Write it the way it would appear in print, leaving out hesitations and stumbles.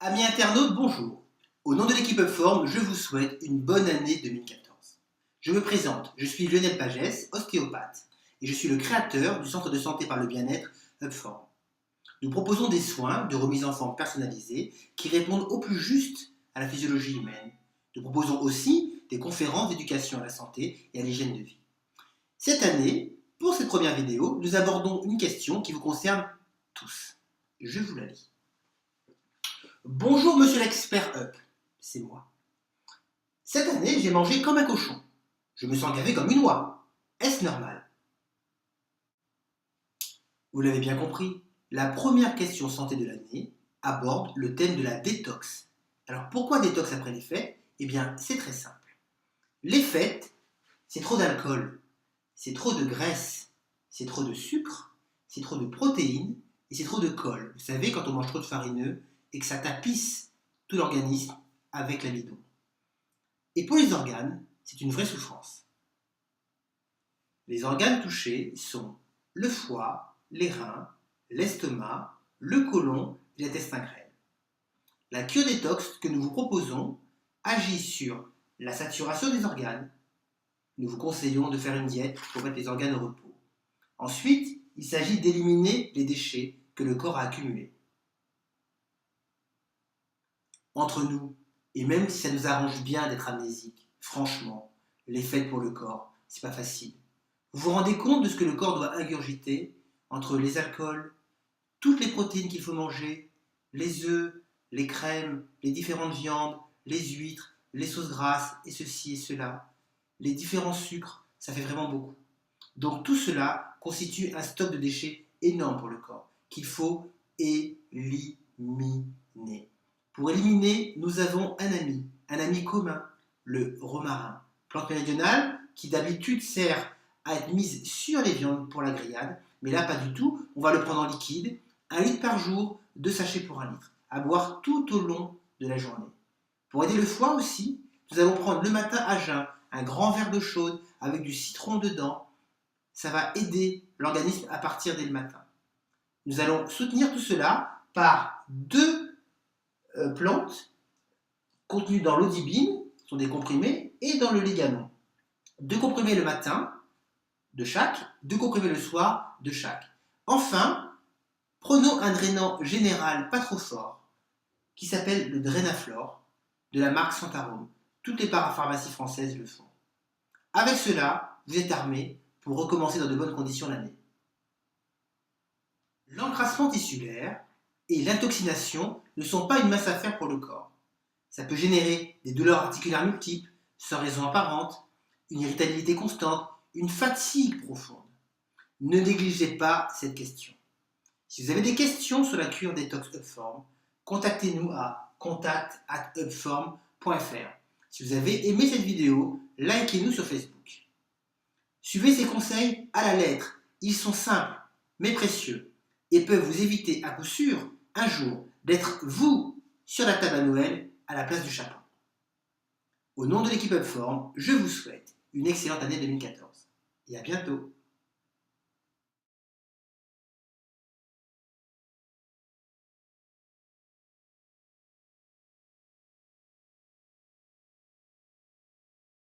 Amis internautes, bonjour. Au nom de l'équipe Upform, je vous souhaite une bonne année 2014. Je me présente, je suis Lionel Pagès, ostéopathe, et je suis le créateur du centre de santé par le bien-être Upform. Nous proposons des soins de remise en forme personnalisés qui répondent au plus juste à la physiologie humaine. Nous proposons aussi des conférences d'éducation à la santé et à l'hygiène de vie. Cette année, pour cette première vidéo, nous abordons une question qui vous concerne tous. Je vous la lis. Bonjour monsieur l'expert Up, c'est moi. Cette année, j'ai mangé comme un cochon. Je me sens gavé comme une oie. Est-ce normal? Vous l'avez bien compris, la première question santé de l'année aborde le thème de la détox. Alors pourquoi détox après les fêtes? Eh bien, c'est très simple. Les fêtes, c'est trop d'alcool, c'est trop de graisse, c'est trop de sucre, c'est trop de protéines et c'est trop de colle. Vous savez, quand on mange trop de farineux et que ça tapisse tout l'organisme avec l'amidon. Et pour les organes, c'est une vraie souffrance. Les organes touchés sont le foie, les reins, l'estomac, le côlon et l'intestin grêle. La cure détox que nous vous proposons agit sur la saturation des organes. Nous vous conseillons de faire une diète pour mettre les organes au repos. Ensuite, il s'agit d'éliminer les déchets que le corps a accumulés. Entre nous, et même si ça nous arrange bien d'être amnésique, franchement, les fêtes pour le corps, c'est pas facile. Vous vous rendez compte de ce que le corps doit ingurgiter entre les alcools, toutes les protéines qu'il faut manger, les œufs, les crèmes, les différentes viandes, les huîtres, les sauces grasses et ceci et cela, les différents sucres, ça fait vraiment beaucoup. Donc tout cela constitue un stock de déchets énorme pour le corps qu'il faut éliminer. Pour éliminer, nous avons un ami commun, le romarin, plante méridionale qui d'habitude sert à être mise sur les viandes pour la grillade, mais là pas du tout, on va le prendre en liquide, 1 litre par jour, 2 sachets pour 1 litre, à boire tout au long de la journée. Pour aider le foie aussi, nous allons prendre le matin à jeun un grand verre d'eau chaude avec du citron dedans, ça va aider l'organisme à partir dès le matin. Nous allons soutenir tout cela par 2 plantes contenues dans l'odibine, ce sont des comprimés, et dans le léganon. 2 comprimés le matin de chaque, 2 comprimés le soir de chaque. Enfin, prenons un drainant général pas trop fort qui s'appelle le Drainaflor de la marque Santarome. Toutes les parapharmacies françaises le font. Avec cela, vous êtes armé pour recommencer dans de bonnes conditions l'année. L'encrassement tissulaire et l'intoxination ne sont pas une mince affaire pour le corps. Ça peut générer des douleurs articulaires multiples, sans raison apparente, une irritabilité constante, une fatigue profonde. Ne négligez pas cette question. Si vous avez des questions sur la cure détox Upform, contactez-nous à contact@upform.fr. Si vous avez aimé cette vidéo, likez-nous sur Facebook. Suivez ces conseils à la lettre. Ils sont simples, mais précieux, et peuvent vous éviter à coup sûr, un jour, d'être vous sur la table à Noël à la place du chapin. Au nom de l'équipe Upform, je vous souhaite une excellente année 2014 et à bientôt.